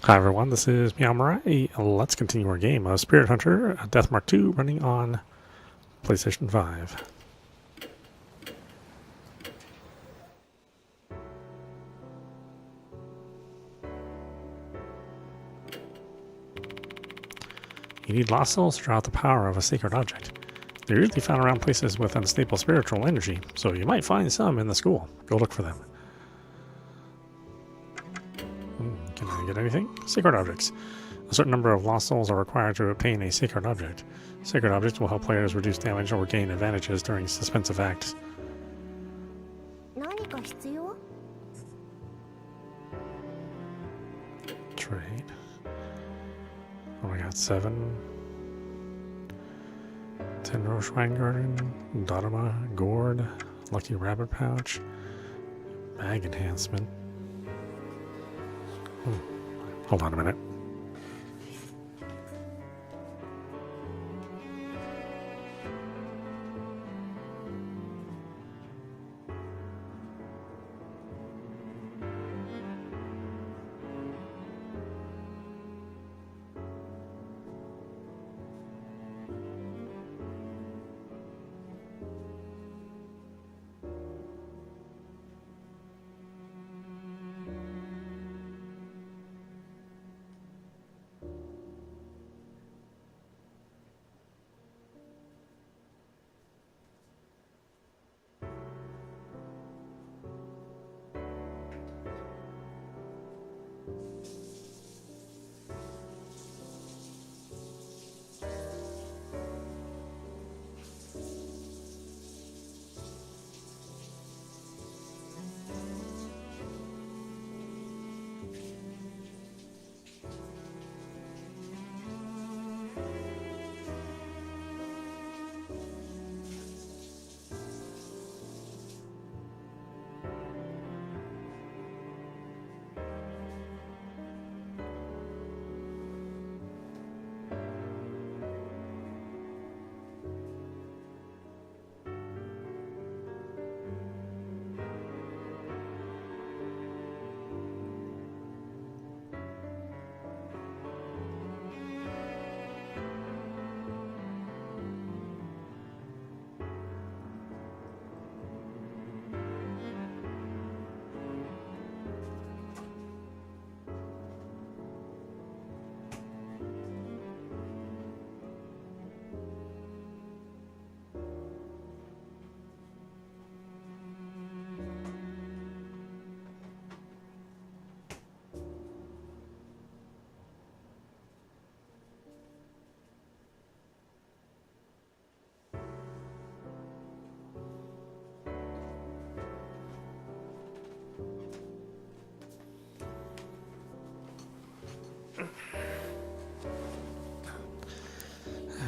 Hi everyone, this is meowmurai. Let's continue our game of Spirit Hunter Death Mark 2 running on PlayStation 5. You need lost souls to draw out the power of a sacred object. They're usually found around places with unstable spiritual energy, so you might find some in the school. Go look for them. Can I get anything? Sacred objects. A certain number of lost souls are required to obtain a sacred object. Sacred objects will help players reduce damage or gain advantages during suspensive acts. Trade. Oh, I got 7. Tenro Shrine Garden, Dodoma, Gourd, Lucky Rabbit Pouch, Bag Enhancement. Hold on a minute.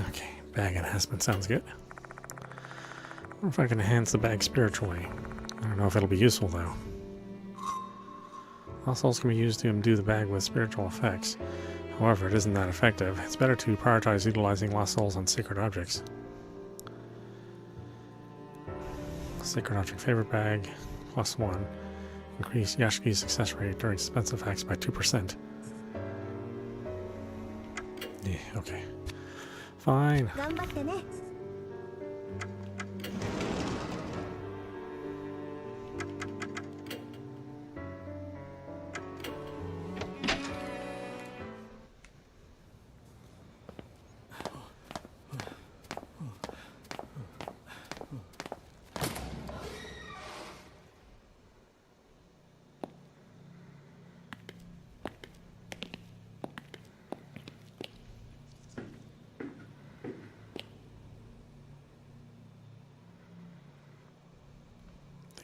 Okay, bag enhancement sounds good. I wonder if I can enhance the bag spiritually. I don't know if it'll be useful though. Lost souls can be used to imbue the bag with spiritual effects. However, it isn't that effective. It's better to prioritize utilizing lost souls on sacred objects. Sacred object favorite bag, +1. Increase Yashiki's success rate during suspense effects by 2%. Yeah, okay. Fine.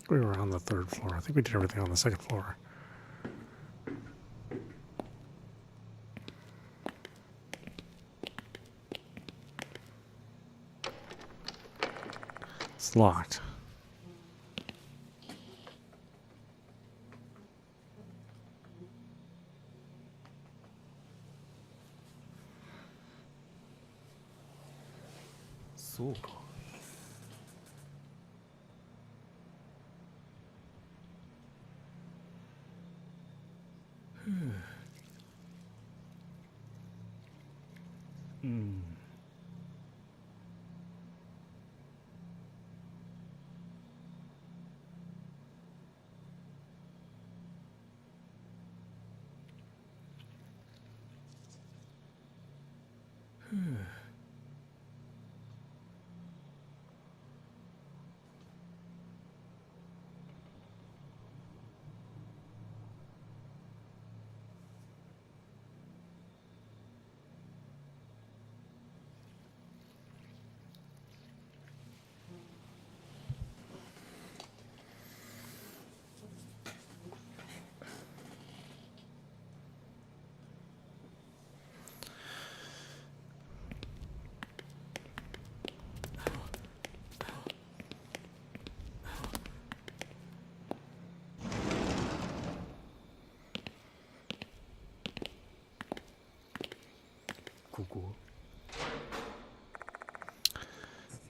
We were on the 3rd floor. I think we did everything on the 2nd floor. It's locked. So.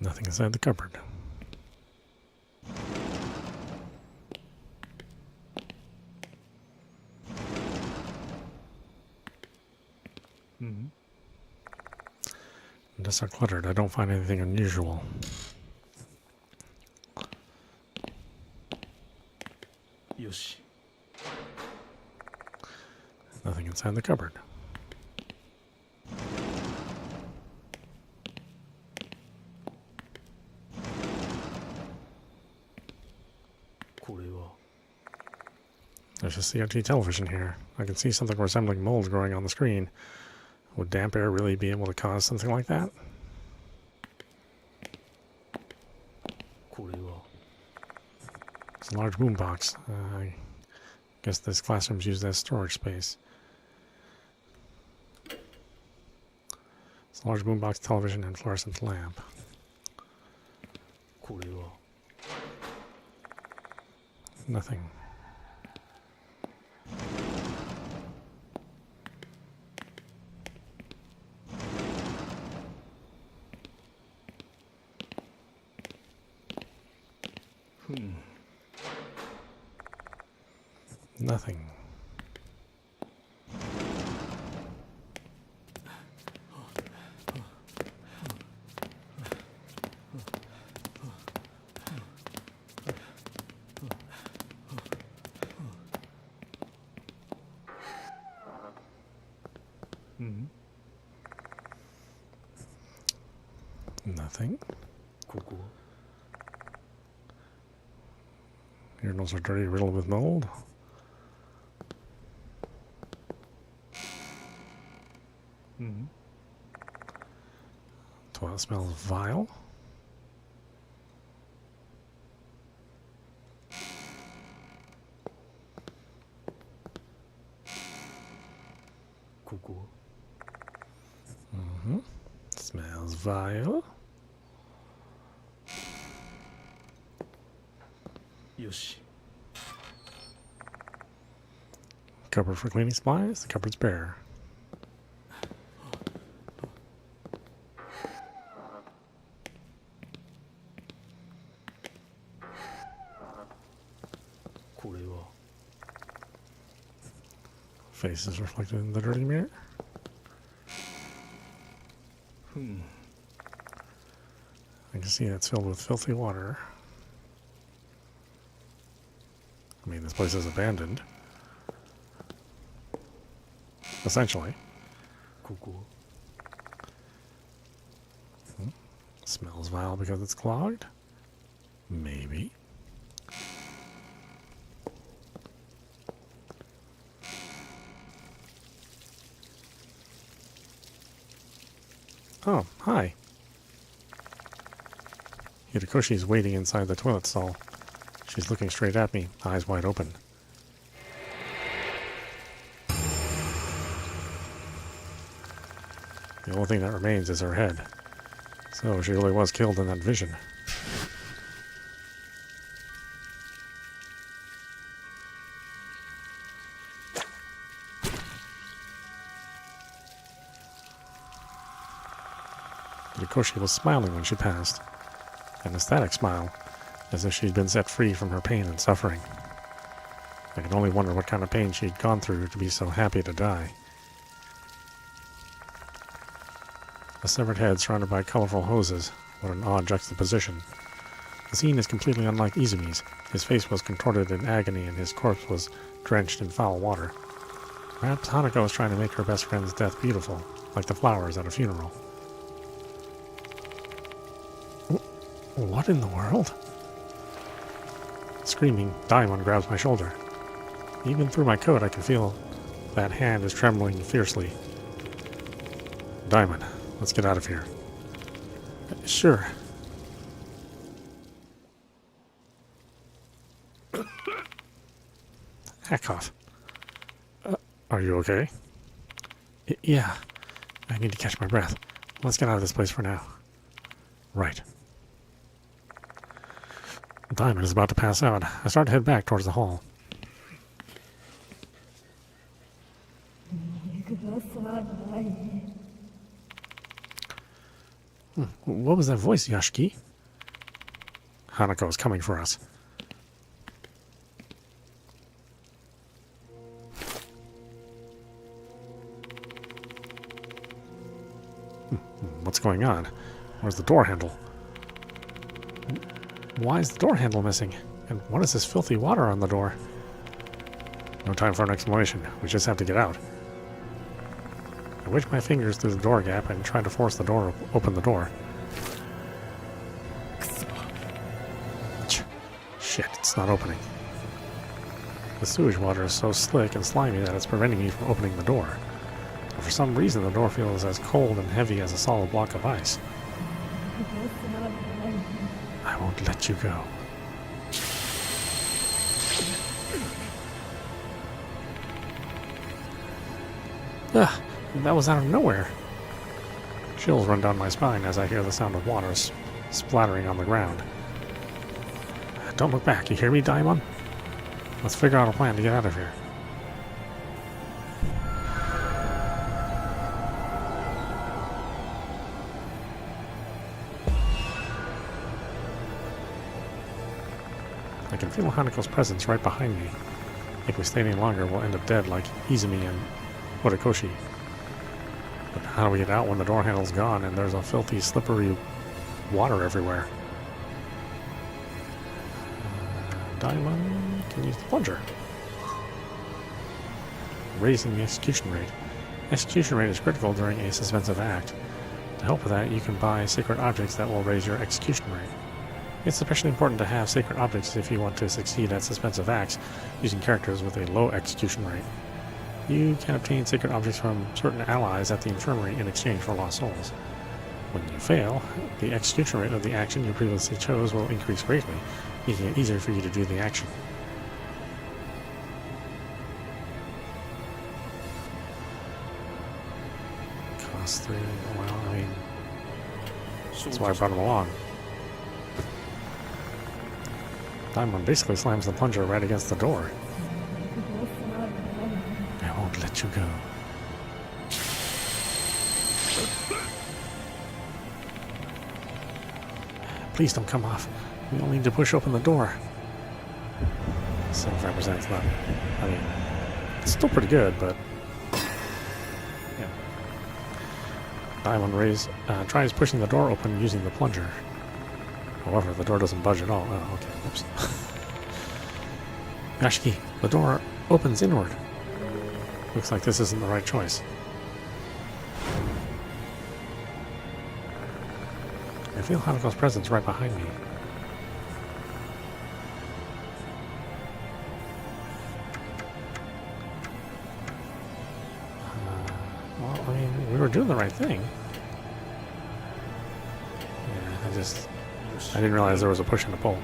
Nothing inside the cupboard. Just are cluttered. I don't find anything unusual. Yoshi. Nothing inside the cupboard. There's a CRT television here. I can see something resembling mold growing on the screen. Would damp air really be able to cause something like that? It's a large boombox. I guess this classroom's used as storage space. It's a large boombox, television, and fluorescent lamp. Nothing. Nothing. Nothing. Urinals are dirty, riddled with mold. Toilet smells vile. Smells vile. Yoshi. Cupboard for cleaning supplies. The cupboard's bare. Face is reflected in the dirty mirror. I can see it's filled with filthy water. I mean, this place is abandoned. Essentially. Smells vile because it's clogged? Maybe. Oh, hi. Hitokoshi is waiting inside the toilet stall. She's looking straight at me, eyes wide open. The only thing that remains is her head. So she really was killed in that vision. Hitokoshi was smiling when she passed. An ecstatic smile, as if she'd been set free from her pain and suffering. I can only wonder what kind of pain she'd gone through to be so happy to die. A severed head surrounded by colorful hoses. What an odd juxtaposition. The scene is completely unlike Izumi's. His face was contorted in agony and his corpse was drenched in foul water. Perhaps Hanako was trying to make her best friend's death beautiful, like the flowers at a funeral. What in the world? Screaming, Daimon grabs my shoulder. Even through my coat, I can feel that hand is trembling fiercely. Daimon, let's get out of here. Sure. Hack off. Are you okay? Yeah. I need to catch my breath. Let's get out of this place for now. Right. Daimon is about to pass out. I start to head back towards the hall. What was that voice, Yashiki? Hanako is coming for us. What's going on? Where's the door handle? Why is the door handle missing? And what is this filthy water on the door? No time for an explanation. We just have to get out. I wedge my fingers through the door gap and try to force the door open the door. Shit, it's not opening. The sewage water is so slick and slimy that it's preventing me from opening the door. But for some reason, the door feels as cold and heavy as a solid block of ice. I won't let you go. Ugh, that was out of nowhere. Chills run down my spine as I hear the sound of water splattering on the ground. Don't look back, you hear me, Daimon? Let's figure out a plan to get out of here. I can feel Hanako's presence right behind me. If we stay any longer, we'll end up dead like Izumi and Horikoshi. But how do we get out when the door handle's gone and there's a filthy, slippery water everywhere? Daimon can use the plunger. Raising the execution rate. Execution rate is critical during a suspensive act. To help with that, you can buy sacred objects that will raise your execution rate. It's especially important to have sacred objects if you want to succeed at suspensive acts using characters with a low execution rate. You can obtain sacred objects from certain allies at the infirmary in exchange for lost souls. When you fail, the execution rate of the action you previously chose will increase greatly, making it easier for you to do the action. Cost 3, well, I mean, that's why I brought him along. Daimon basically slams the plunger right against the door. I won't let you go. Please don't come off. We only need to push open the door. 75% is not... I mean, it's still pretty good, but... yeah. Daimon tries pushing the door open using the plunger. However, the door doesn't budge at all. Oh, okay. Oops. Yashiki, the door opens inward. Looks like this isn't the right choice. I feel Hanako's presence right behind me. Well, I mean, we were doing the right thing. Yeah, I didn't realize there was a push and a pull.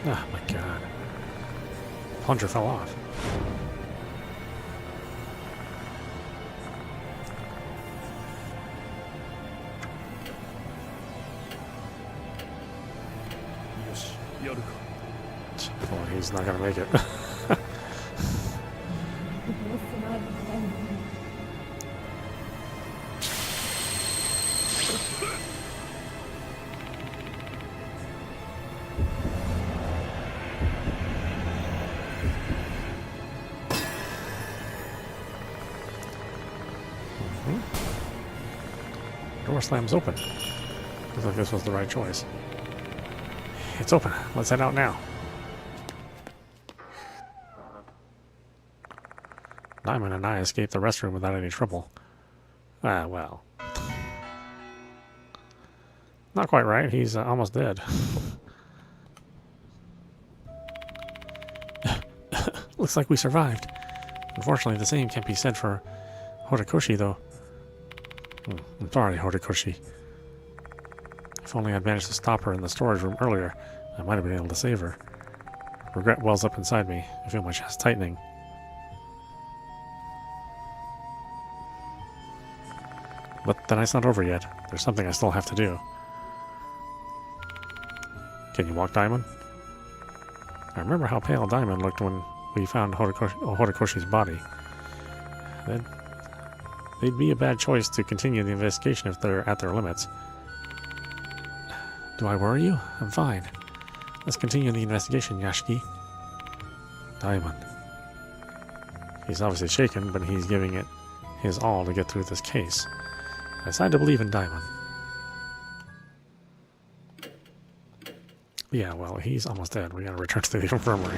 Oh my god. Plunger fell off. Well, he's not gonna make it. Door slams open. Looks like this was the right choice. It's open. Let's head out now. Diamond and I escaped the restroom without any trouble. Ah, well. Not quite right. He's almost dead. Looks like we survived. Unfortunately, the same can't be said for Horikoshi, though. I'm sorry, Horikoshi. If only I'd managed to stop her in the storage room earlier, I might have been able to save her. Regret wells up inside me. I feel my chest tightening. But the night's not over yet. There's something I still have to do. Can you walk, Diamond? I remember how pale Diamond looked when we found Horikoshi's body. They'd be a bad choice to continue the investigation if they're at their limits. Do I worry you? I'm fine. Let's continue the investigation, Yashiki. Diamond. He's obviously shaken, but he's giving it his all to get through this case. I decide to believe in Diamond. Yeah, well, he's almost dead. We gotta return to the infirmary.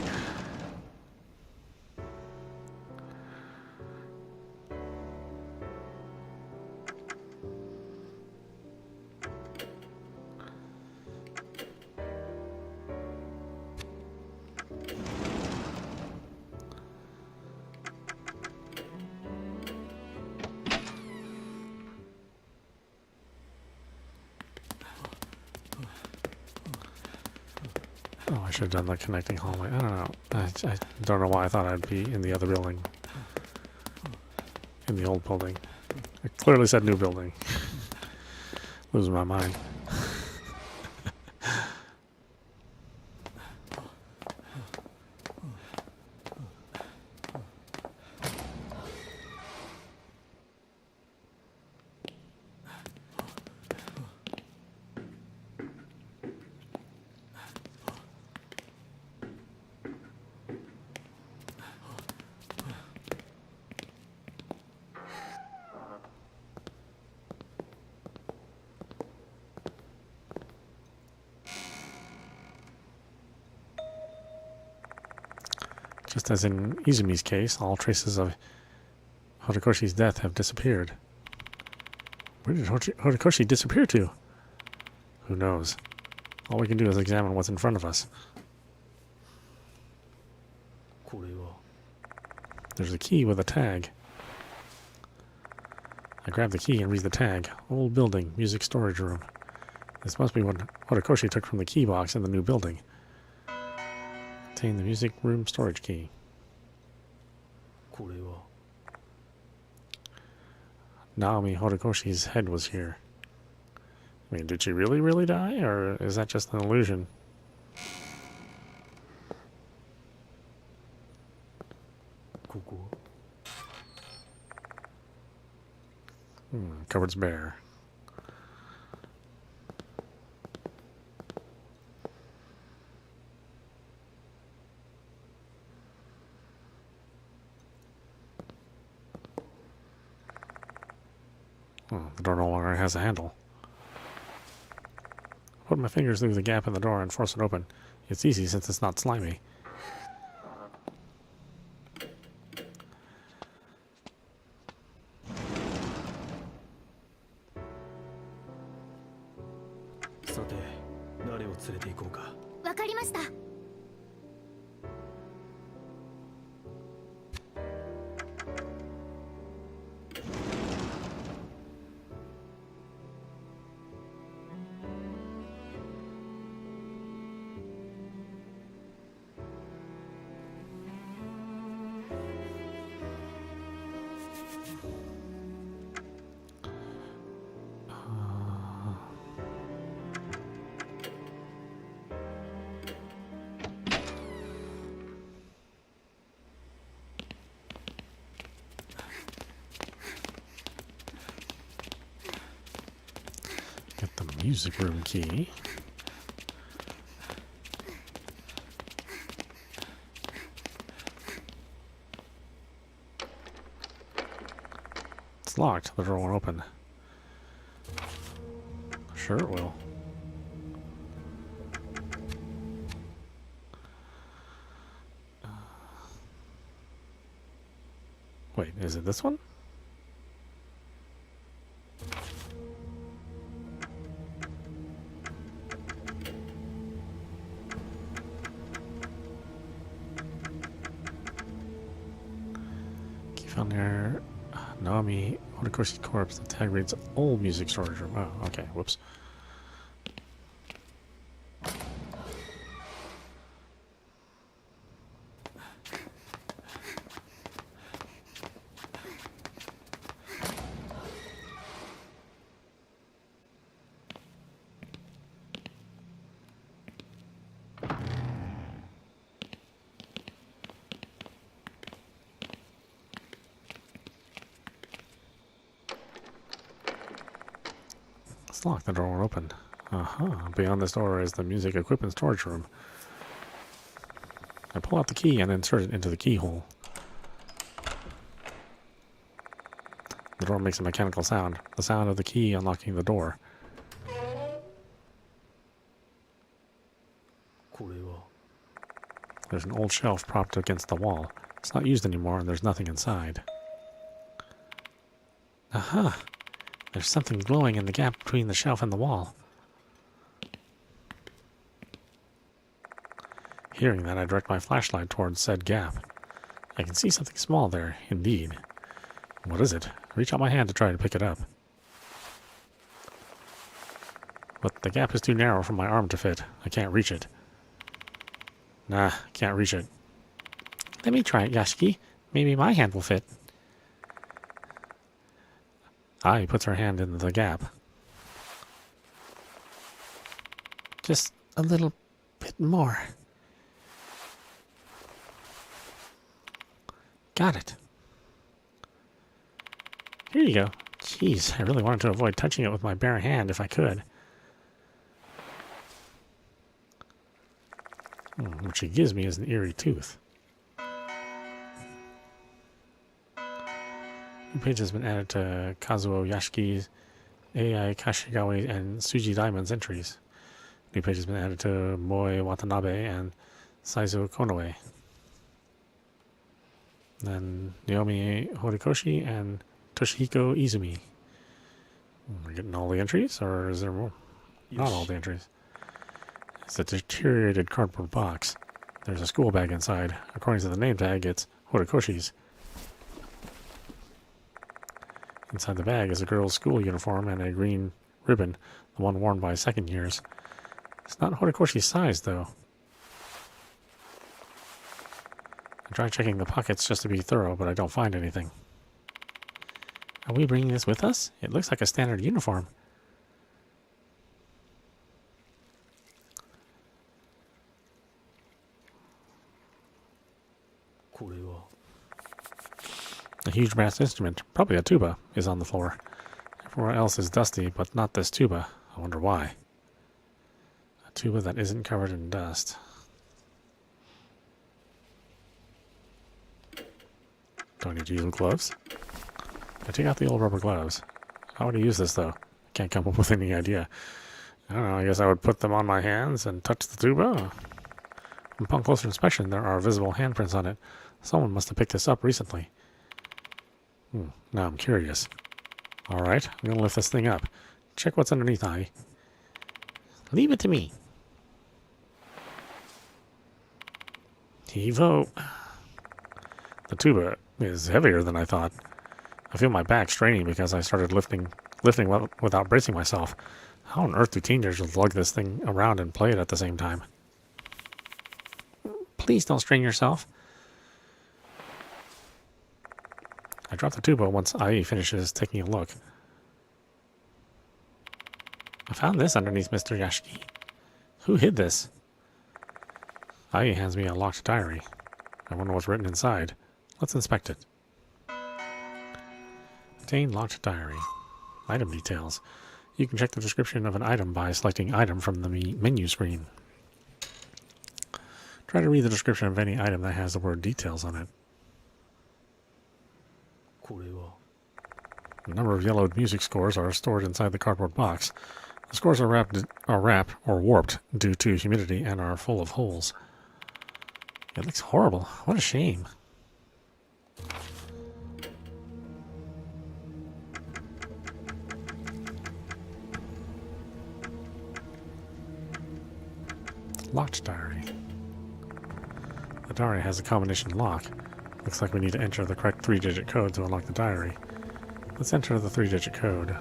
Oh, I should have done the connecting hallway. I don't know. I don't know why I thought I'd be in the other building. In the old building. It clearly said new building. Losing my mind. Just as in Izumi's case, all traces of Horikoshi's death have disappeared. Where did Horikoshi disappear to? Who knows? All we can do is examine what's in front of us. There's a key with a tag. I grab the key and read the tag. Old building, music storage room. This must be what Horikoshi took from the key box in the new building. Contain the music room storage key. Naomi Horikoshi's head was here. I mean, did she really die, or is that just an illusion? Cupboard's bare. The door no longer has a handle. Put my fingers through the gap in the door and force it open. It's easy since it's not slimy. Get the music room key. It's locked. The door won't open. Sure it will. Wait, is it this one? Key found near Naomi Horikoshi's corpse. The tag reads old music storage room. Oh, okay. Whoops. It's locked. The door won't open. Beyond this door is the music equipment storage room. I pull out the key and insert it into the keyhole. The door makes a mechanical sound. The sound of the key unlocking the door. これは There's an old shelf propped against the wall. It's not used anymore and there's nothing inside. Aha! There's something glowing in the gap between the shelf and the wall. Hearing that, I direct my flashlight towards said gap. I can see something small there, indeed. What is it? I reach out my hand to try to pick it up. But the gap is too narrow for my arm to fit. I can't reach it. Nah, can't reach it. Let me try it, Yashiki. Maybe my hand will fit. Ai puts her hand in the gap. Just a little bit more. Got it. Here you go. Jeez, I really wanted to avoid touching it with my bare hand if I could. What she gives me is an eerie tooth. New page has been added to Kazuo Yashiki's AI Kashigawa and Suji Diamond's entries. New page has been added to Moe Watanabe and Saizo Konoe. Then Naomi Horikoshi and Toshihiko Izumi. We're getting all the entries, or is there more? Not all the entries. It's a deteriorated cardboard box. There's a school bag inside. According to the name tag, it's Horikoshi's. Inside the bag is a girl's school uniform and a green ribbon, the one worn by second years. It's not Horikoshi's size, though. I try checking the pockets just to be thorough, but I don't find anything. Are we bringing this with us? It looks like a standard uniform. A huge brass instrument, probably a tuba, is on the floor. Everywhere else is dusty, but not this tuba. I wonder why. A tuba that isn't covered in dust. Do I need to use gloves? I take out the old rubber gloves. How would I use this, though? Can't come up with any idea. I don't know, I guess I would put them on my hands and touch the tuba. Upon closer inspection, there are visible handprints on it. Someone must have picked this up recently. Now I'm curious. Alright, I'm going to lift this thing up. Check what's underneath, Ai. Leave it to me. Heave-ho. The tuba is heavier than I thought. I feel my back straining because I started lifting without bracing myself. How on earth do teenagers lug this thing around and play it at the same time? Please don't strain yourself. I drop the tuba once Ai finishes taking a look. I found this underneath Mr. Yashiki. Who hid this? Ai hands me a locked diary. I wonder what's written inside. Let's inspect it. Obtain locked diary. Item details. You can check the description of an item by selecting item from the menu screen. Try to read the description of any item that has the word details on it. A number of yellowed music scores are stored inside the cardboard box. The scores are wrapped or warped due to humidity and are full of holes. It looks horrible. What a shame. Locked diary. The diary has a combination lock. Looks like we need to enter the correct 3-digit code to unlock the diary. Let's enter the 3-digit code.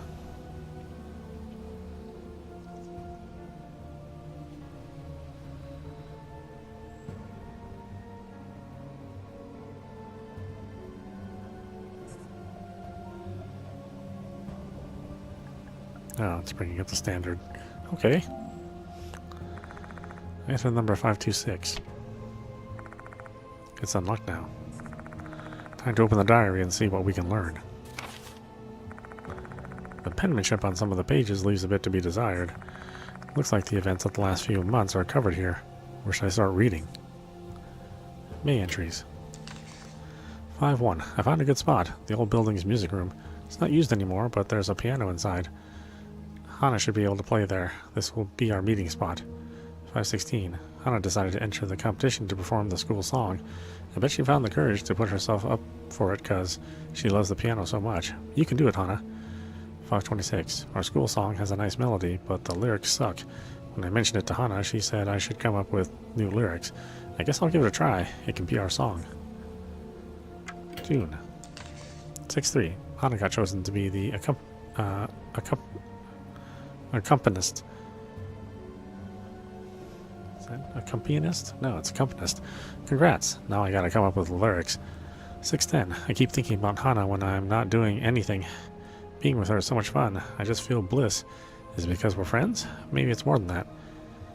Oh, it's bringing up the standard. Okay. Enter number 526. It's unlocked now. Time to open the diary and see what we can learn. The penmanship on some of the pages leaves a bit to be desired. Looks like the events of the last few months are covered here. Where should I start reading? May entries. 5-1. I found a good spot. The old building's music room. It's not used anymore, but there's a piano inside. Hana should be able to play there. This will be our meeting spot. 5-16. Hana decided to enter the competition to perform the school song. I bet she found the courage to put herself up for it because she loves the piano so much. You can do it, Hana. 5-26. Our school song has a nice melody, but the lyrics suck. When I mentioned it to Hana, she said I should come up with new lyrics. I guess I'll give it a try. It can be our song. June. 6-3. Hana got chosen to be the accompanist. Is that accompanist? No, it's accompanist. Congrats. Now I gotta come up with the lyrics. 6-10. I keep thinking about Hana when I'm not doing anything. Being with her is so much fun. I just feel bliss. Is it because we're friends? Maybe it's more than that.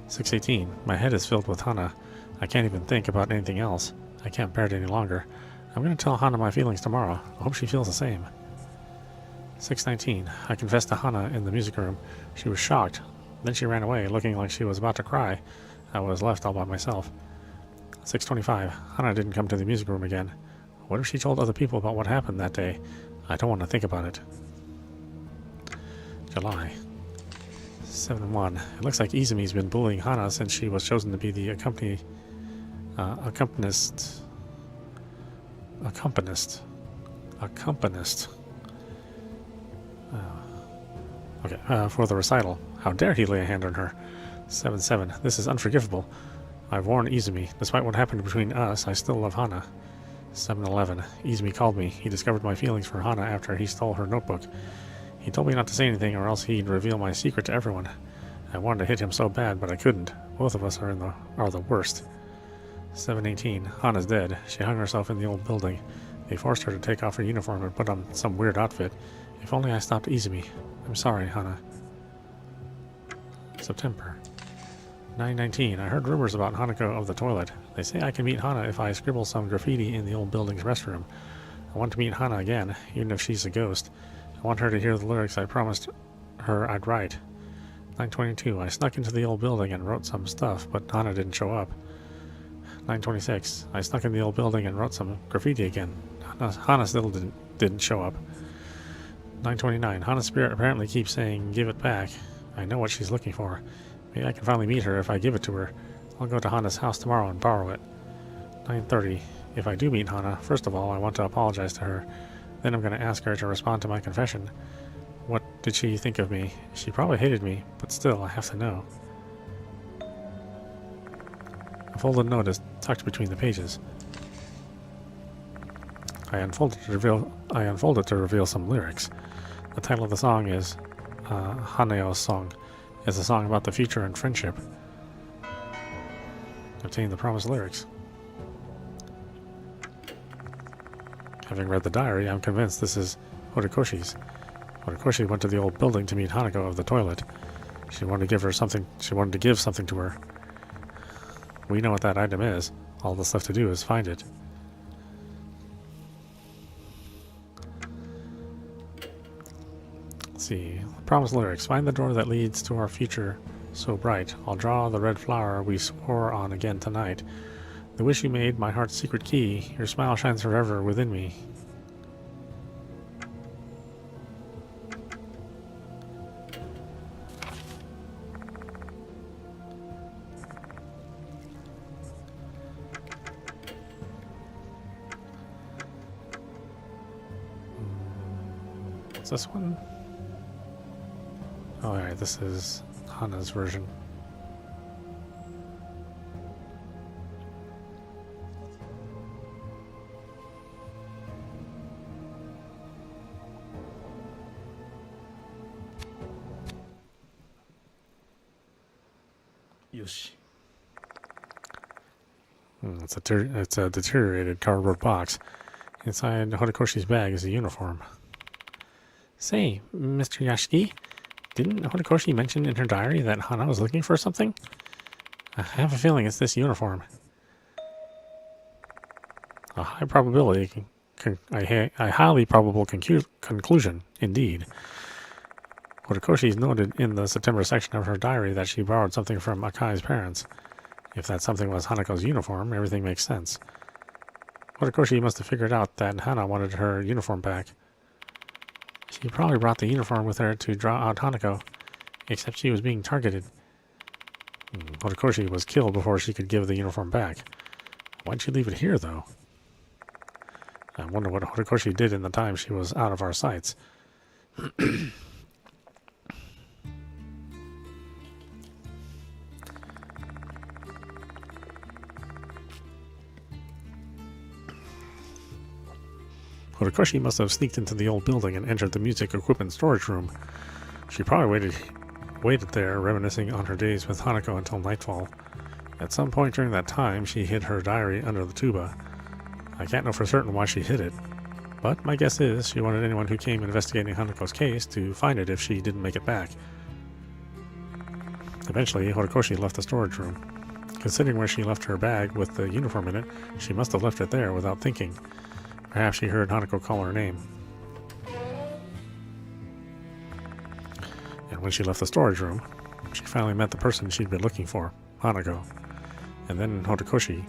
6-18. My head is filled with Hana. I can't even think about anything else. I can't bear it any longer. I'm going to tell Hana my feelings tomorrow. I hope she feels the same. 6-19. I confessed to Hana in the music room. She was shocked. Then she ran away, looking like she was about to cry. I was left all by myself. 6:25. Hana didn't come to the music room again. What if she told other people about what happened that day? I don't want to think about it. July. 7-1. It looks like Izumi's been bullying Hana since she was chosen to be the accompanist. For the recital. How dare he lay a hand on her? 7-7. This is unforgivable. I've warned Izumi. Despite what happened between us, I still love Hana. 7-11. Izumi called me. He discovered my feelings for Hana after he stole her notebook. He told me not to say anything or else he'd reveal my secret to everyone. I wanted to hit him so bad, but I couldn't. Both of us are the worst. 7-18. Hana's dead. She hung herself in the old building. They forced her to take off her uniform and put on some weird outfit. If only I stopped Izumi. I'm sorry, Hana. September. 9-19. I heard rumors about Hanako of the toilet. They say I can meet Hana if I scribble some graffiti in the old building's restroom. I want to meet Hana again, even if she's a ghost. I want her to hear the lyrics I promised her I'd write. 9:22. I snuck into the old building and wrote some stuff, but Hana didn't show up. 9:26. I snuck in the old building and wrote some graffiti again. Hana still didn't show up. 9:29. Hana's spirit apparently keeps saying, give it back. I know what she's looking for. Maybe I can finally meet her if I give it to her. I'll go to Hana's house tomorrow and borrow it. 9:30. If I do meet Hana, first of all, I want to apologize to her. Then I'm going to ask her to respond to my confession. What did she think of me? She probably hated me, but still, I have to know. A folded note is tucked between the pages. I unfolded to reveal some lyrics. The title of the song is Haneo's Song. It's a song about the future and friendship. Obtain the promised lyrics. Having read the diary, I'm convinced this is Horikoshi's. Horikoshi went to the old building to meet Hanako of the toilet. She wanted to give something to her. We know what that item is. All that's left to do is find it. Let's see. Promised lyrics. Find the door that leads to our future so bright. I'll draw the red flower we swore on again tonight. The wish you made, my heart's secret key. Your smile shines forever within me. What's this one? Oh, alright, this is Hana's version. Yoshi. It's a deteriorated cardboard box. Inside Horikoshi's bag is a uniform. Say, Mr. Yashiki, didn't Horikoshi mention in her diary that Hana was looking for something? I have a feeling it's this uniform. A high probability, a highly probable conclusion, indeed. Horikoshi's noted in the September section of her diary that she borrowed something from Akai's parents. If that something was Hanako's uniform, everything makes sense. Horikoshi must have figured out that Hana wanted her uniform back. She probably brought the uniform with her to draw out Hanako, except she was being targeted. Horikoshi was killed before she could give the uniform back. Why'd she leave it here, though? I wonder what Horikoshi did in the time she was out of our sights. Horikoshi must have sneaked into the old building and entered the music equipment storage room. She probably waited there, reminiscing on her days with Hanako until nightfall. At some point during that time, she hid her diary under the tuba. I can't know for certain why she hid it, but my guess is she wanted anyone who came investigating Hanako's case to find it if she didn't make it back. Eventually, Horikoshi left the storage room. Considering where she left her bag with the uniform in it, she must have left it there without thinking. Perhaps she heard Hanako call her name. And when she left the storage room, she finally met the person she'd been looking for, Hanako. And then Horikoshi.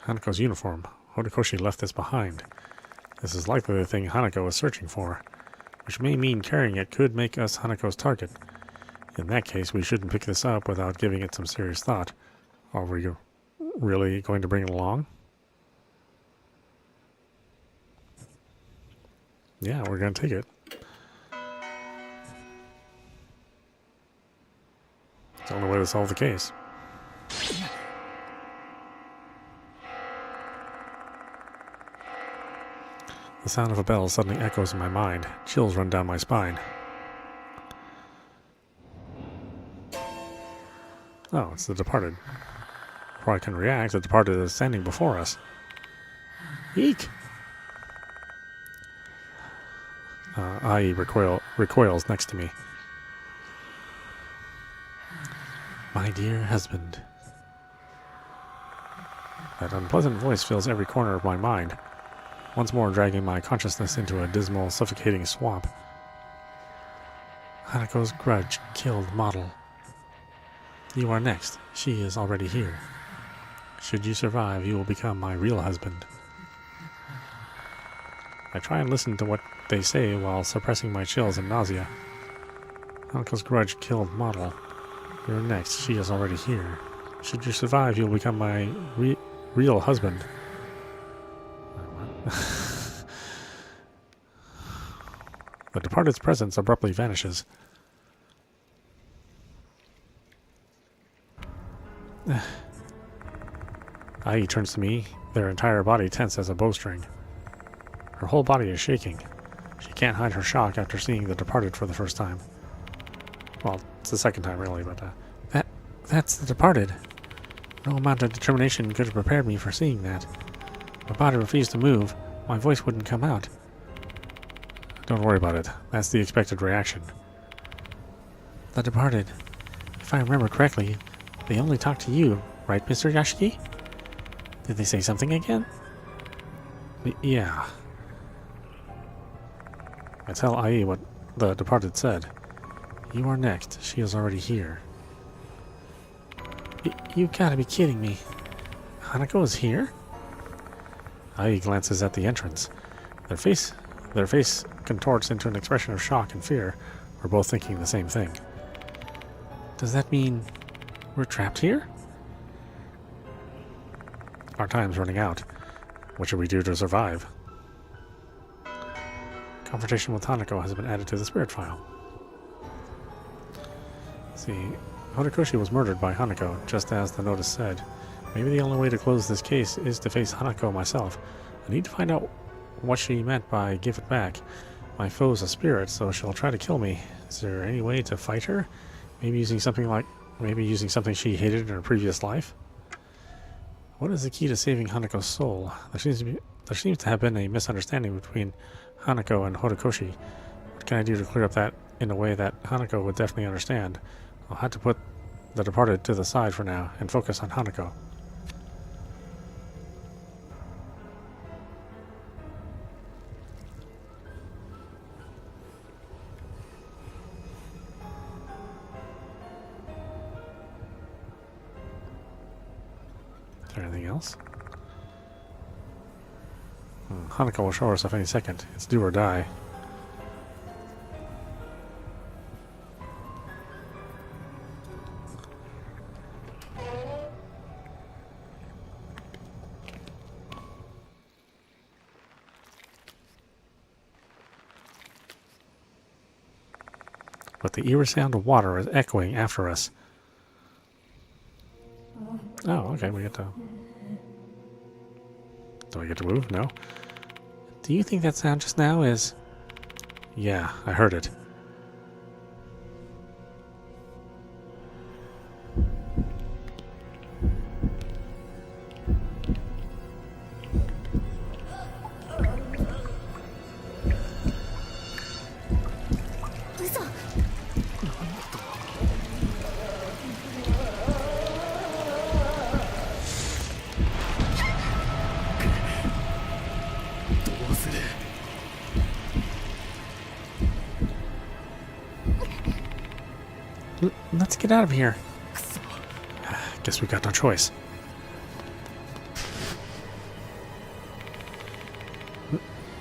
Hanako's uniform. Horikoshi left this behind. This is likely the thing Hanako was searching for, which may mean carrying it could make us Hanako's target. In that case, we shouldn't pick this up without giving it some serious thought. Are we really going to bring it along? Yeah, we're going to take it. It's the only way to solve the case. The sound of a bell suddenly echoes in my mind. Chills run down my spine. Oh, it's the departed. Before I can react, the departed is standing before us. Eek! Ai recoils next to me. My dear husband. That unpleasant voice fills every corner of my mind, once more dragging my consciousness into a dismal, suffocating swamp. Hanako's grudge killed Model. You are next. She is already here. Should you survive, you will become my real husband. I try and listen to what they say while suppressing my chills and nausea. Hanako's grudge killed Model. You're next. She is already here. Should you survive, you will become my real husband. The departed's presence abruptly vanishes. Ai turns to me, their entire body tense as a bowstring. Her whole body is shaking. She can't hide her shock after seeing the departed for the first time. Well, it's the second time really, but that's the departed. No amount of determination could have prepared me for seeing that. My body refused to move. My voice wouldn't come out. Don't worry about it. That's the expected reaction. The departed. If I remember correctly, they only talked to you, right, Mr. Yashiki? Did they say something again? Yeah. I tell Ai what the departed said. You are next. She is already here. You gotta be kidding me. Hanako is here? Ai glances at the entrance. Their face contorts into an expression of shock and fear. We're both thinking the same thing. Does that mean we're trapped here? our time's running out. What should we do to survive? Confrontation with Hanako has been added to the spirit file. Let's see, Horikoshi was murdered by Hanako, just as the notice said. Maybe the only way to close this case is to face Hanako myself. I need to find out what she meant by give it back. My foe's a spirit, so she'll try to kill me. Is there any way to fight her? Maybe using something she hated in her previous life? What is the key to saving Hanako's soul? There seems to have been a misunderstanding between Hanako and Horikoshi. What can I do to clear up that in a way that Hanako would definitely understand? I'll have to put the departed to the side for now and focus on Hanako. Is there anything else? Hanako will show herself any second. It's do or die. But the eerie sound of water is echoing after us. Oh, okay, we get to... Do I get to move? No. Do you think that sound just now is... Yeah, I heard it. Let's get out of here. Guess we got no choice.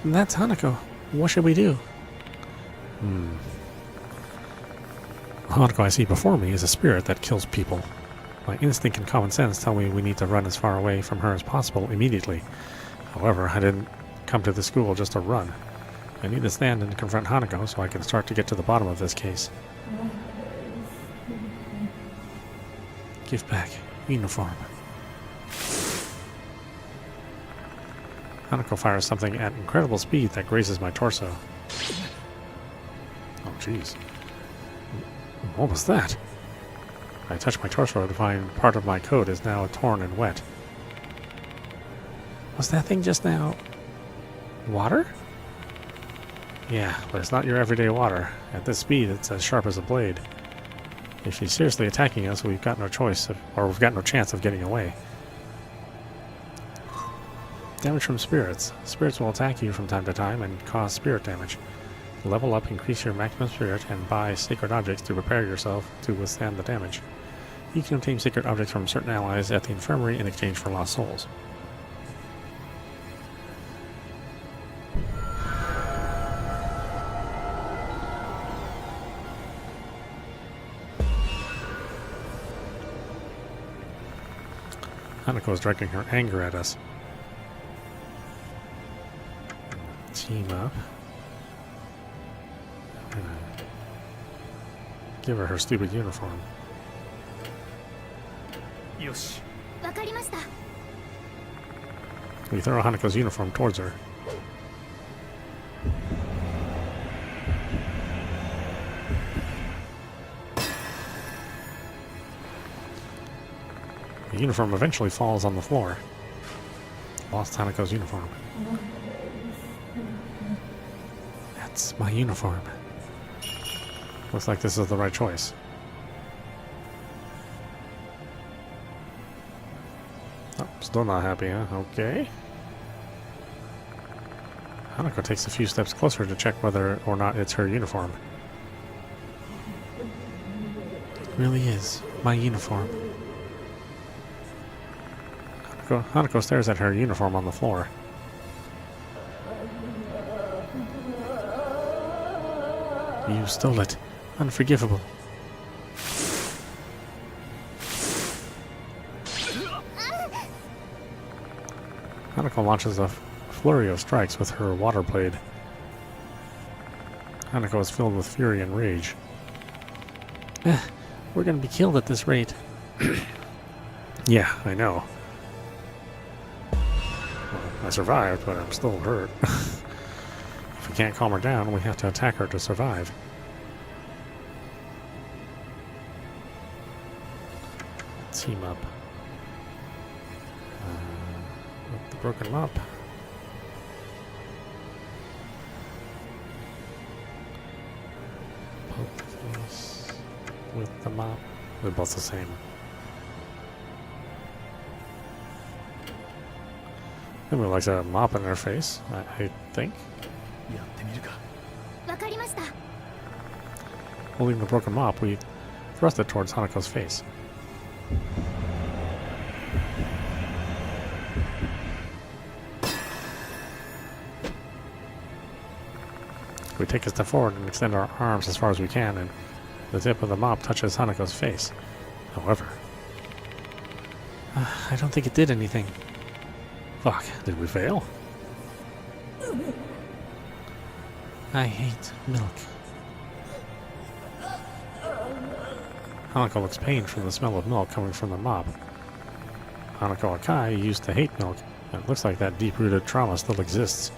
That's Hanako. What should we do? The Hanako I see before me is a spirit that kills people. My instinct and common sense tell me we need to run as far away from her as possible immediately. However, I didn't come to the school just to run. I need to stand and confront Hanako so I can start to get to the bottom of this case. Give back. Uniform. Hanako fires something at incredible speed that grazes my torso. Oh, jeez. What was that? I touch my torso to find part of my coat is now torn and wet. Was that thing just now... water? Yeah, but it's not your everyday water. At this speed, it's as sharp as a blade. If she's seriously attacking us, we've got no choice, we've got no chance of getting away. Damage from spirits. Spirits will attack you from time to time and cause spirit damage. Level up, increase your maximum spirit, and buy sacred objects to prepare yourself to withstand the damage. You can obtain sacred objects from certain allies at the infirmary in exchange for lost souls. Hanako is directing her anger at us. Team up. Give her stupid uniform. Yoshi. We throw Hanako's uniform towards her. The uniform eventually falls on the floor. Lost Hanako's uniform. That's my uniform. Looks like this is the right choice. Oh, still not happy, huh? Okay. Hanako takes a few steps closer to check whether or not it's her uniform. It really is my uniform. Hanako stares at her uniform on the floor. You stole it. Unforgivable. Hanako launches a flurry of strikes with her water blade. Hanako is filled with fury and rage. We're gonna be killed at this rate. Yeah, I know. Well, I survived, but I'm still hurt. If we can't calm her down, we have to attack her to survive. Team up. With the broken mop. Poke this with the mop. They're both the same. Emily likes a mop in her face, I think. やってみるか。わかりました。 Holding the broken mop, we thrust it towards Hanako's face. We take a step forward and extend our arms as far as we can, and the tip of the mop touches Hanako's face. However, I don't think it did anything. Fuck, did we fail? I hate milk. Hanako looks pained from the smell of milk coming from the mop. Hanako Akai used to hate milk, and it looks like that deep-rooted trauma still exists.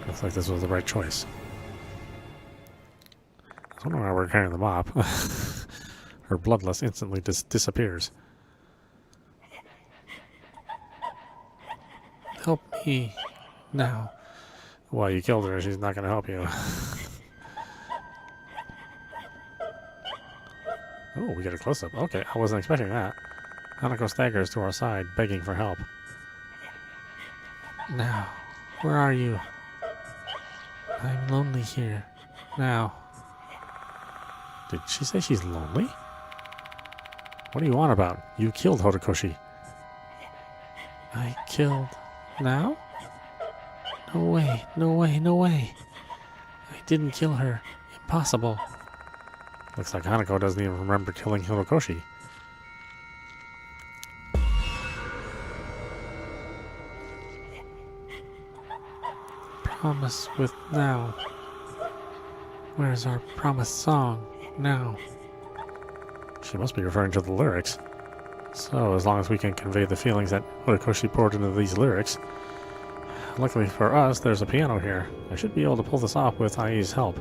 Looks like this was the right choice. I don't know why we're carrying the mop. Her bloodlust instantly disappears. Help me now. Well, you killed her. She's not going to help you. Oh, we get a close-up. Okay, I wasn't expecting that. Hanako staggers to our side, begging for help. Now, where are you? I'm lonely here. Now. Did she say she's lonely? What are you on about? You killed Horikoshi. I killed... Now? No way, no way, no way. I didn't kill her. Impossible. Looks like Hanako doesn't even remember killing Horikoshi. Promise with now. Where's our promised song? Now. She must be referring to the lyrics. So, as long as we can convey the feelings that Horikoshi poured into these lyrics. Luckily for us, there's a piano here. I should be able to pull this off with IE's help.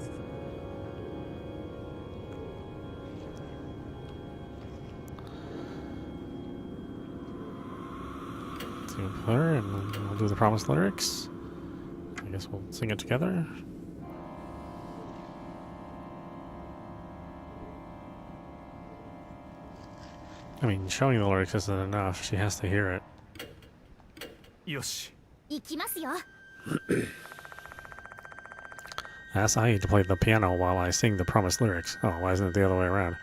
To her, and we'll do the promised lyrics. I guess we'll sing it together. I mean, showing the lyrics isn't enough. She has to hear it. よし。行きますよ。 Ask IE to play the piano while I sing the promised lyrics. Oh, why isn't it the other way around?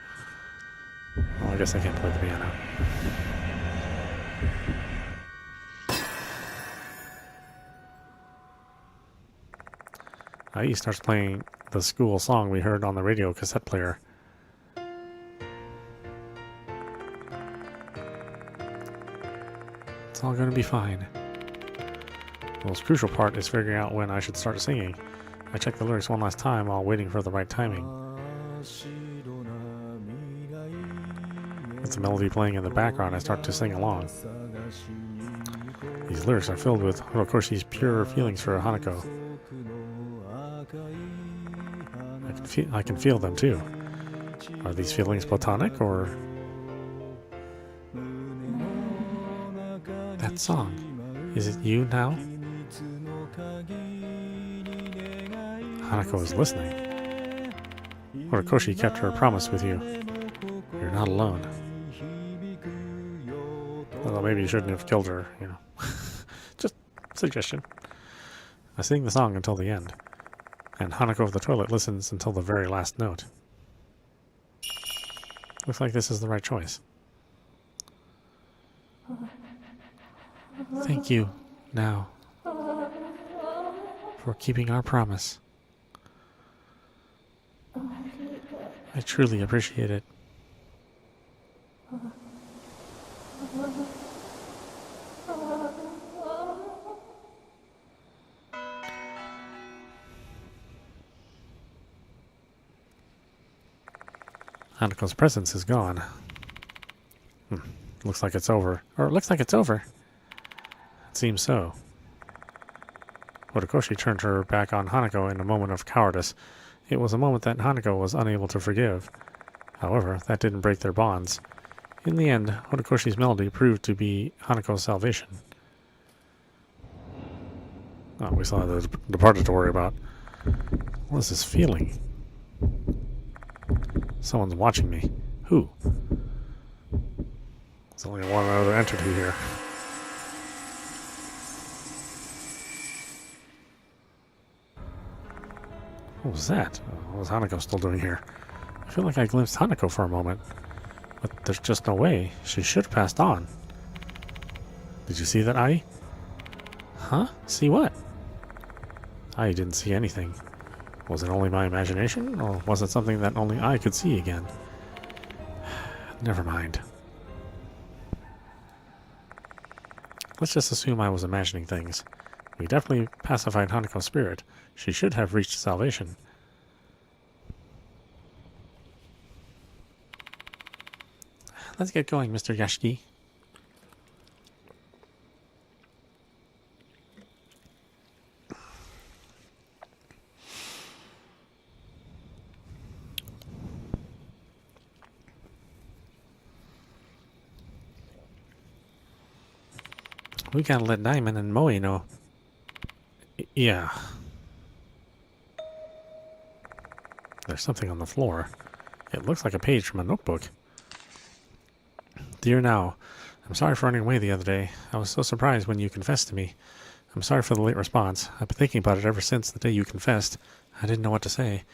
Well, I guess I can't play the piano. IE starts playing the school song we heard on the radio cassette player. It's all going to be fine. The most crucial part is figuring out when I should start singing. I check the lyrics one last time while waiting for the right timing. With the melody playing in the background, I start to sing along. These lyrics are filled with Horikoshi's pure feelings for Hanako. I can feel them too. Are these feelings platonic or... That song. Is it you now? Hanako is listening. Horikoshi kept her promise with you. You're not alone. Although maybe you shouldn't have killed her, you know. Just suggestion. I sing the song until the end. And Hanako of the toilet listens until the very last note. Looks like this is the right choice. Thank you, now, for keeping our promise. I truly appreciate it. Hanako's presence is gone. Looks like it's over. Or it looks like it's over. It seems so. Horikoshi turned her back on Hanako in a moment of cowardice. It was a moment that Hanako was unable to forgive. However, that didn't break their bonds. In the end, Horikoshi's melody proved to be Hanako's salvation. Oh, we still have the departed to worry about. What is this feeling? Someone's watching me. Who? There's only one other entity here. What was that? What was Hanako still doing here? I feel like I glimpsed Hanako for a moment. But there's just no way. She should have passed on. Did you see that, Ai? Huh? See what? Ai didn't see anything. Was it only my imagination? Or was it something that only I could see again? Never mind. Let's just assume I was imagining things. We definitely pacified Hanako's spirit. She should have reached salvation. Let's get going, Mr. Yashiki. We gotta let Diamond and Moe know. Yeah. There's something on the floor. It looks like a page from a notebook. Dear Now, I'm sorry for running away the other day. I was so surprised when you confessed to me. I'm sorry for the late response. I've been thinking about it ever since the day you confessed. I didn't know what to say.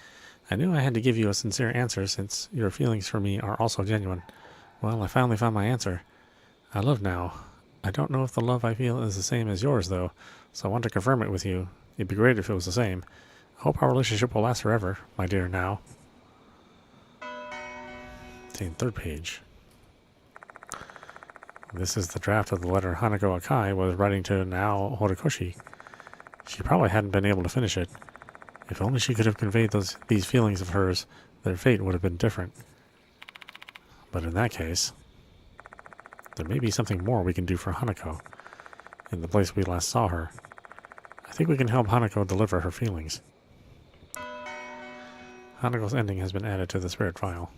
I knew I had to give you a sincere answer since your feelings for me are also genuine. Well, I finally found my answer. I love Now. I don't know if the love I feel is the same as yours, though, so I want to confirm it with you. It'd be great if it was the same. I hope our relationship will last forever, my dear Now. Third page. This is the draft of the letter Hanako Akai was writing to Nao Horikoshi. She probably hadn't been able to finish it. If only she could have conveyed these feelings of hers, their fate would have been different. But in that case, there may be something more we can do for Hanako, in the place we last saw her. I think we can help Hanako deliver her feelings. Hanako's ending has been added to the spirit file.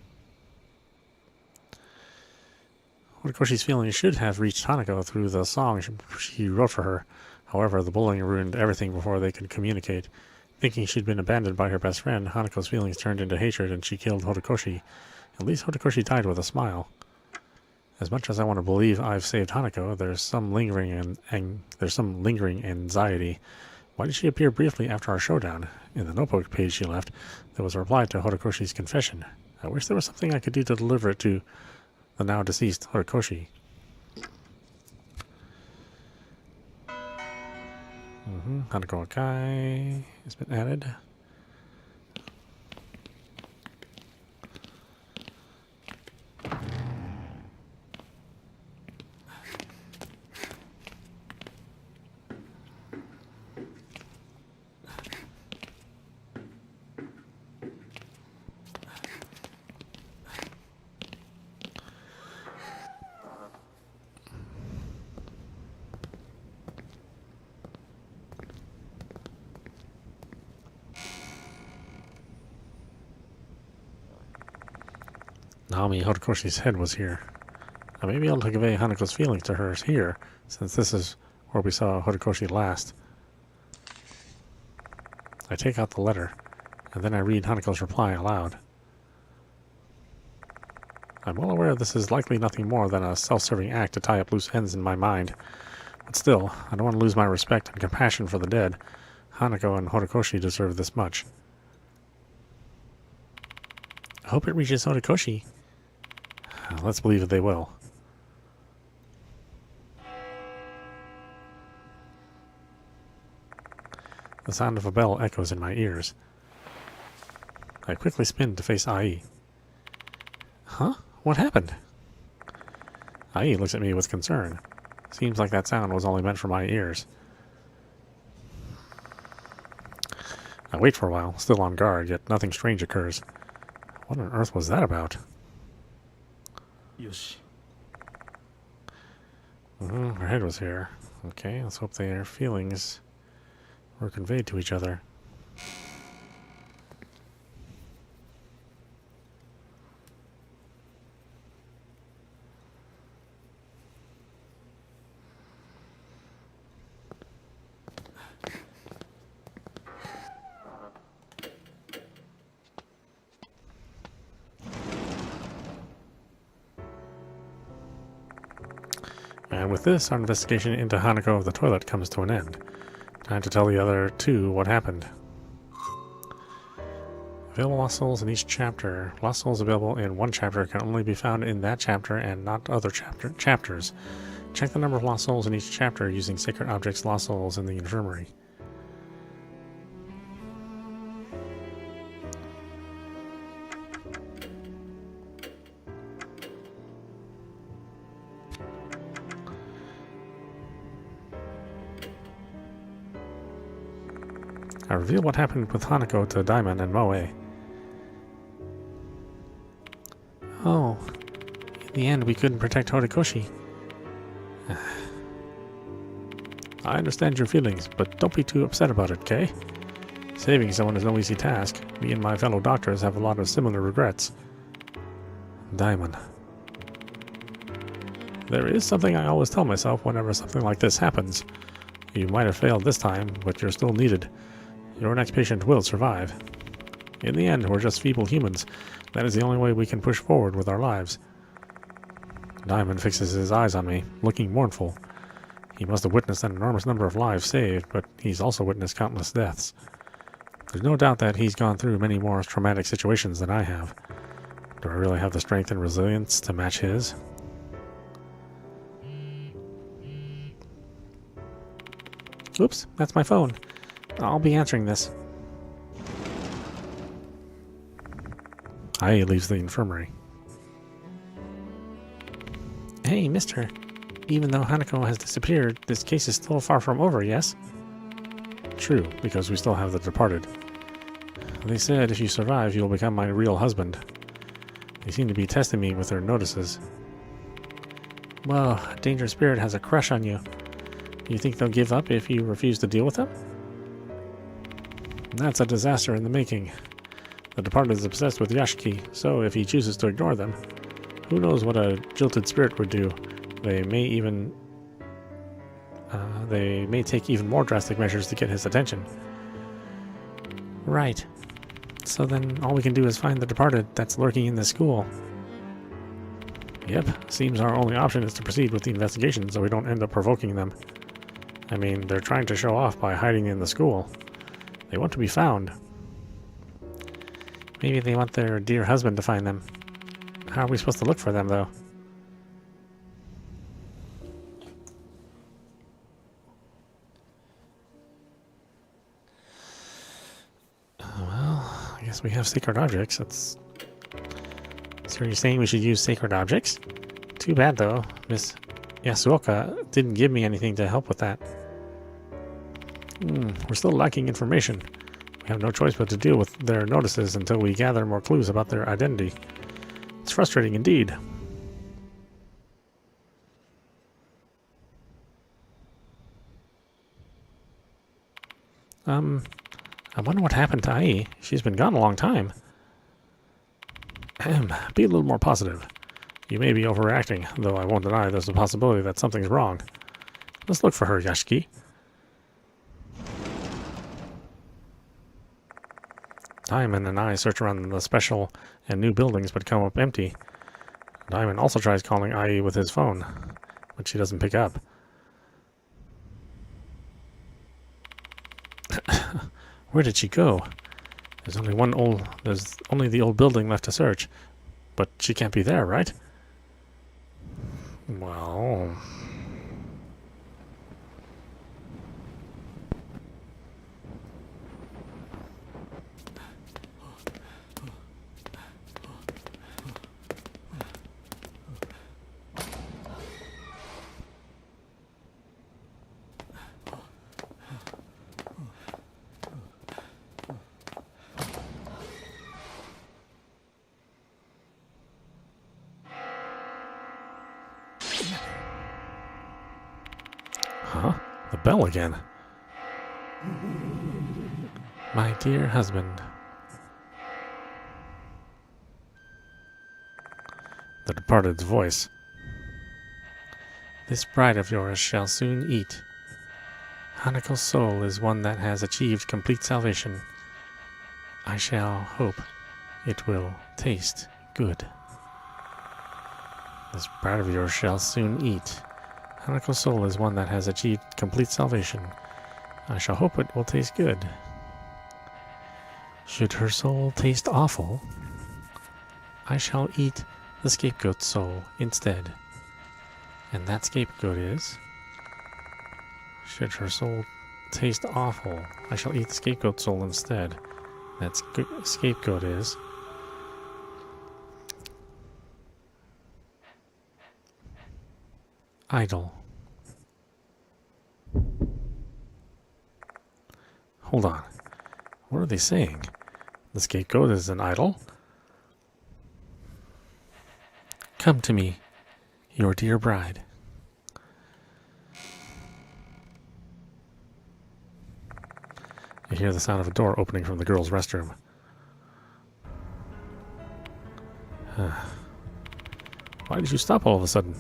Horikoshi's feelings should have reached Hanako through the song she wrote for her. However, the bullying ruined everything before they could communicate. Thinking she'd been abandoned by her best friend, Hanako's feelings turned into hatred and she killed Horikoshi. At least Horikoshi died with a smile. As much as I want to believe I've saved Hanako, there's some lingering anxiety. Why did she appear briefly after our showdown? In the notebook page she left, there was a reply to Horikoshi's confession. I wish there was something I could do to deliver it to the now deceased Horikoshi. Hanako Akai has been added. Naomi Horikoshi's head was here. I may be able to convey Hanako's feelings to her here, since this is where we saw Horikoshi last. I take out the letter, and then I read Hanako's reply aloud. I'm well aware this is likely nothing more than a self-serving act to tie up loose ends in my mind, but still, I don't want to lose my respect and compassion for the dead. Hanako and Horikoshi deserve this much. I hope it reaches Horikoshi. Let's believe that they will. The sound of a bell echoes in my ears. I quickly spin to face Ai. Huh? What happened? Ai looks at me with concern. Seems like that sound was only meant for my ears. I wait for a while, still on guard, yet nothing strange occurs. What on earth was that about? よし。 Her head was here. Okay, let's hope their feelings were conveyed to each other. And with this, our investigation into Hanako of the toilet comes to an end. Time to tell the other two what happened. Available lost souls in each chapter. Lost souls available in one chapter can only be found in that chapter and not other chapters. Check the number of lost souls in each chapter using sacred objects lost souls in the infirmary. I reveal what happened with Hanako to Daimon and Moe. Oh, in the end we couldn't protect Horikoshi. I understand your feelings, but don't be too upset about it, Kay? Saving someone is no easy task. Me and my fellow doctors have a lot of similar regrets. Daimon. There is something I always tell myself whenever something like this happens. You might have failed this time, but you're still needed. Your next patient will survive. In the end, we're just feeble humans. That is the only way we can push forward with our lives. Daimon fixes his eyes on me, looking mournful. He must have witnessed an enormous number of lives saved, but he's also witnessed countless deaths. There's no doubt that he's gone through many more traumatic situations than I have. Do I really have the strength and resilience to match his? Oops, that's my phone. I'll be answering this. Ai leaves the infirmary. Hey, mister. Even though Hanako has disappeared, this case is still far from over, yes? True, because we still have the departed. They said if you survive, you'll become my real husband. They seem to be testing me with their notices. Whoa, a dangerous spirit has a crush on you. You think they'll give up if you refuse to deal with them? That's a disaster in the making. The departed is obsessed with Yashiki, so if he chooses to ignore them, who knows what a jilted spirit would do. They may take even more drastic measures to get his attention. Right. So then all we can do is find the departed that's lurking in the school. Yep, seems our only option is to proceed with the investigation so we don't end up provoking them. I mean, they're trying to show off by hiding in the school. They want to be found. Maybe they want their dear husband to find them. How are we supposed to look for them, though? Well, I guess we have sacred objects. So you're saying we should use sacred objects? Too bad, though. Miss Yasuoka didn't give me anything to help with that. We're still lacking information. We have no choice but to deal with their notices until we gather more clues about their identity. It's frustrating indeed. I wonder what happened to Ai. She's been gone a long time. Be a little more positive. You may be overreacting, though I won't deny there's a possibility that something's wrong. Let's look for her, Yashiki. Diamond and I search around the special and new buildings but come up empty. Diamond also tries calling Ai with his phone, but she doesn't pick up. Where did she go? There's only the old building left to search, but she can't be there, right? Well... Huh? The bell again. My dear husband. The departed's voice. This bride of yours shall soon eat. Hanako's soul is one that has achieved complete salvation. I shall hope it will taste good. This bride of yours shall soon eat. Hanako's soul is one that has achieved complete salvation. I shall hope it will taste good. Should her soul taste awful, I shall eat the scapegoat's soul instead. And that scapegoat is... Should her soul taste awful, I shall eat the scapegoat's soul instead. That scapegoat is... idle. Hold on. What are they saying? The scapegoat is an idol? Come to me, your dear bride. You hear the sound of a door opening from the girls' restroom. Why did you stop all of a sudden?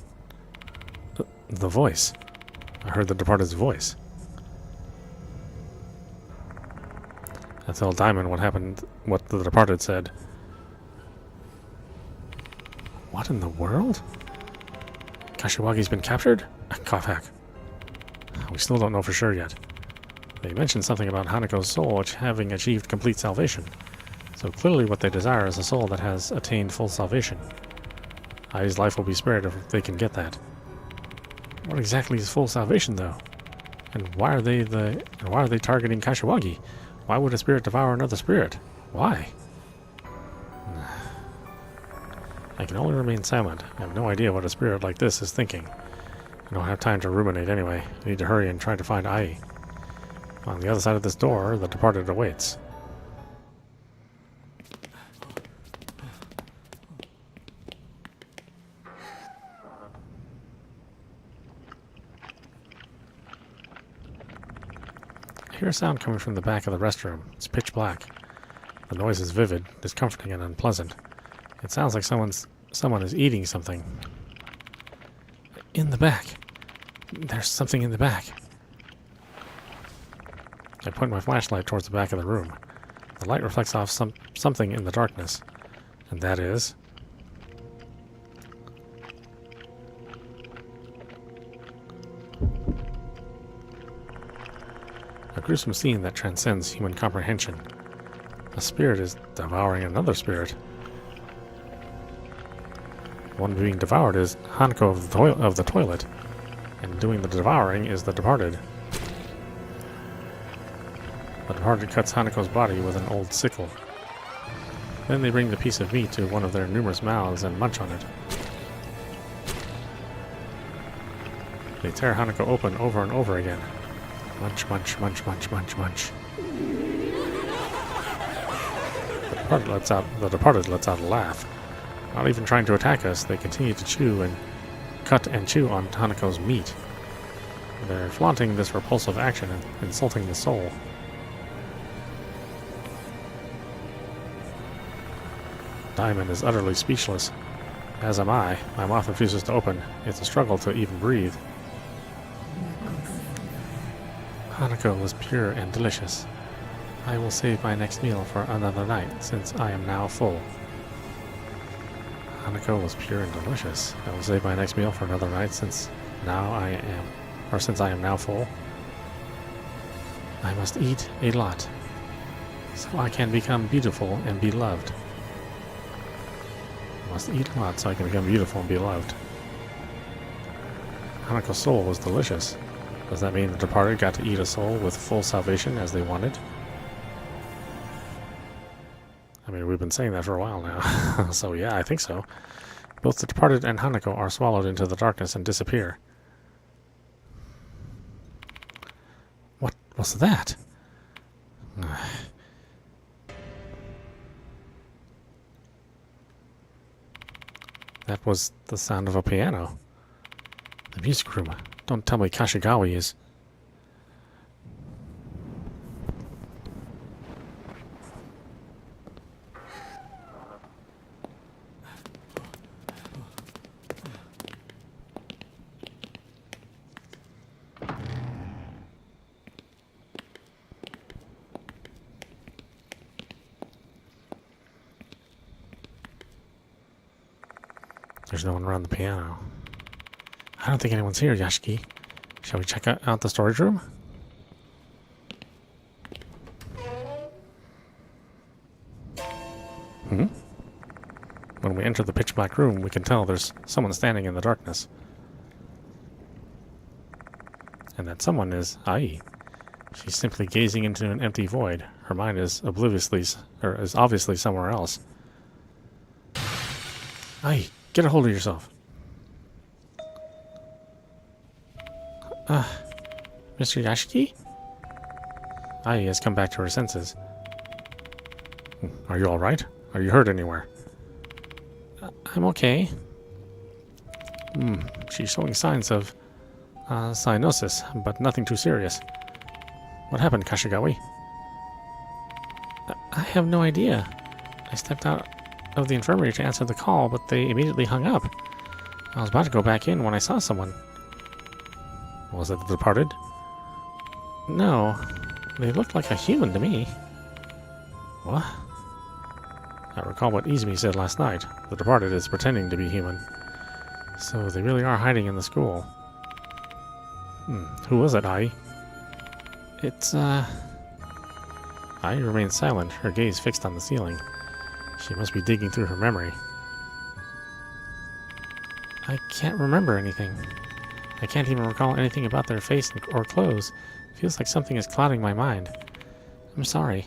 The voice. I heard the departed's voice. I tell Diamond what happened, what the departed said. What in the world? Kashiwagi's been captured? Cough hack. We still don't know for sure yet. They mentioned something about Hanako's soul having achieved complete salvation. So clearly what they desire is a soul that has attained full salvation. Ai's life will be spared if they can get that. What exactly is full salvation, though? And why are they targeting Kashiwagi? Why would a spirit devour another spirit? Why? I can only remain silent. I have no idea what a spirit like this is thinking. I don't have time to ruminate anyway. I need to hurry and try to find Ai. On the other side of this door, the departed awaits. I hear a sound coming from the back of the restroom. It's pitch black. The noise is vivid, discomforting, and unpleasant. It sounds like someone is eating something. In the back. There's something in the back. I point my flashlight towards the back of the room. The light reflects off something in the darkness. And that is... a gruesome scene that transcends human comprehension. A spirit is devouring another spirit. One being devoured is Hanako of the toilet, and doing the devouring is the departed. The departed cuts Hanako's body with an old sickle. Then they bring the piece of meat to one of their numerous mouths and munch on it. They tear Hanako open over and over again. Munch, munch, munch, munch, munch, munch. The departed lets out a laugh. Not even trying to attack us, they continue to chew and cut and chew on Hanako's meat. They're flaunting this repulsive action and insulting the soul. Diamond is utterly speechless. As am I. My mouth refuses to open. It's a struggle to even breathe. Hanako was pure and delicious. I will save my next meal for another night, since I am now full. Hanako was pure and delicious. I will save my next meal for another night, since I am now full. I must eat a lot, so I can become beautiful and be loved. I must eat a lot so I can become beautiful and be loved. Hanako's soul was delicious. Does that mean the departed got to eat a soul with full salvation as they wanted? I mean, we've been saying that for a while now. So yeah, I think so. Both the departed and Hanako are swallowed into the darkness and disappear. What was that? That was the sound of a piano. The music room. Don't tell me Kashigawa is... There's no one around the piano. I don't think anyone's here, Yashiki. Shall we check out the storage room? When we enter the pitch black room, we can tell there's someone standing in the darkness. And that someone is Ai. She's simply gazing into an empty void. Her mind is obviously somewhere else. Ai, get a hold of yourself. Mr. Yashiki? Ai has come back to her senses. Are you alright? Are you hurt anywhere? I'm okay. She's showing signs of cyanosis, but nothing too serious. What happened, Kashigawa? I have no idea. I stepped out of the infirmary to answer the call, but they immediately hung up. I was about to go back in when I saw someone. Was it the departed? No. They looked like a human to me. What? I recall what Izumi said last night. The departed is pretending to be human. So they really are hiding in the school. Who was it, Ai? It's, Ai remained silent, her gaze fixed on the ceiling. She must be digging through her memory. I can't remember anything. I can't even recall anything about their face or clothes. It feels like something is clouding my mind. I'm sorry.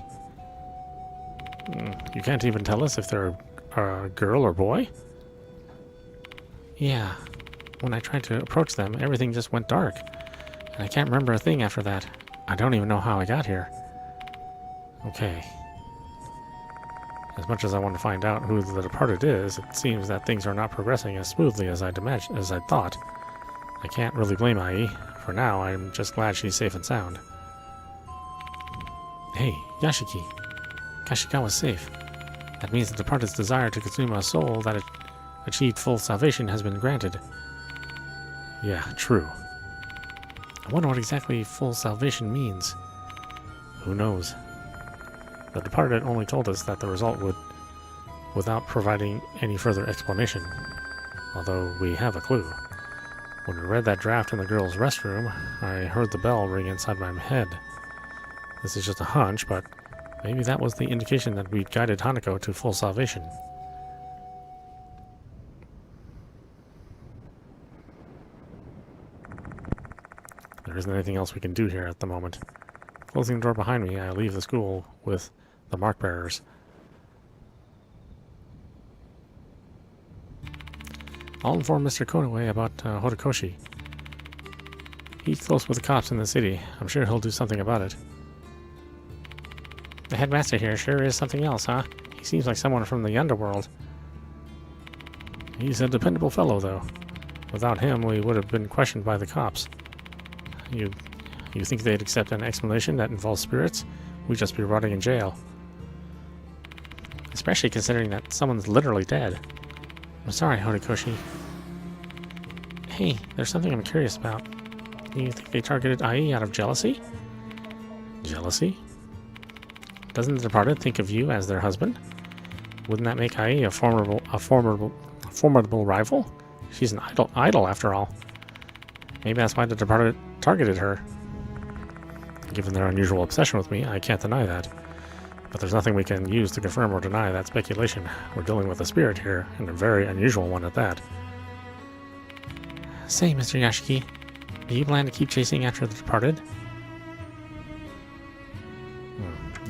You can't even tell us if they're a girl or boy? Yeah. When I tried to approach them, everything just went dark. And I can't remember a thing after that. I don't even know how I got here. Okay. As much as I want to find out who the departed is, it seems that things are not progressing as smoothly as I'd thought. I can't really blame Ai. For now, I'm just glad she's safe and sound. Hey, Yashiki. Kashigawa's safe. That means the departed's desire to consume a soul that achieved full salvation has been granted. Yeah, true. I wonder what exactly full salvation means. Who knows? The departed only told us that the result would, without providing any further explanation. Although we have a clue. When we read that draft in the girls' restroom, I heard the bell ring inside my head. This is just a hunch, but maybe that was the indication that we'd guided Hanako to full salvation. There isn't anything else we can do here at the moment. Closing the door behind me, I leave the school with the mark bearers. I'll inform Mr. Konoe about Horikoshi. He's close with the cops in the city. I'm sure he'll do something about it. The headmaster here sure is something else, huh? He seems like someone from the underworld. He's a dependable fellow, though. Without him, we would have been questioned by the cops. You think they'd accept an explanation that involves spirits? We'd just be rotting in jail. Especially considering that someone's literally dead. I'm sorry, Horikoshi. Hey, there's something I'm curious about. Do you think they targeted Ai out of jealousy? Jealousy? Doesn't the departed think of you as their husband? Wouldn't that make Ai a formidable rival? She's an idol after all. Maybe that's why the departed targeted her. Given their unusual obsession with me, I can't deny that. But there's nothing we can use to confirm or deny that speculation. We're dealing with a spirit here, and a very unusual one at that. Say, Mr. Yashiki, do you plan to keep chasing after the departed?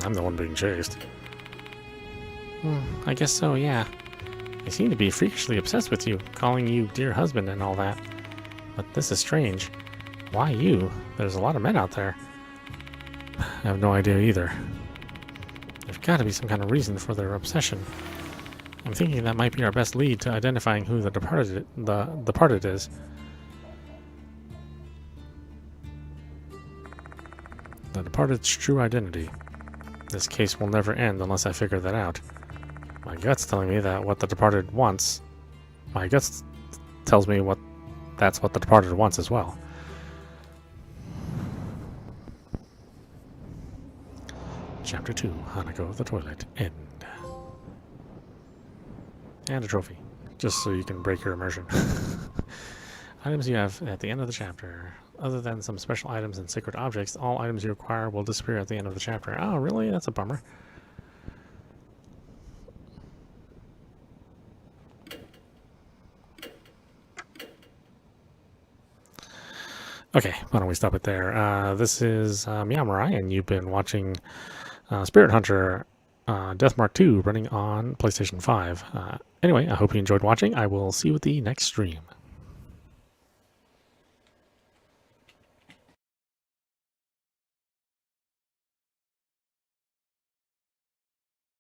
I'm the one being chased. I guess so, yeah. They seem to be freakishly obsessed with you, calling you dear husband and all that. But this is strange. Why you? There's a lot of men out there. I have no idea either. There's got to be some kind of reason for their obsession. I'm thinking that might be our best lead to identifying who the departed is. The departed's true identity. This case will never end unless I figure that out. My gut's telling me that what the departed wants. My guts tells me that's what the departed wants as well. Chapter 2, Hanako of the Toilet, end. And a trophy. just so you can break your immersion. Items you have at the end of the chapter. Other than some special items and sacred objects, all items you acquire will disappear at the end of the chapter. Oh, really? That's a bummer. Okay, why don't we stop it there? This is meowmurai, and you've been watching Spirit Hunter Deathmark 2 running on PlayStation 5. Anyway, I hope you enjoyed watching. I will see you at the next stream.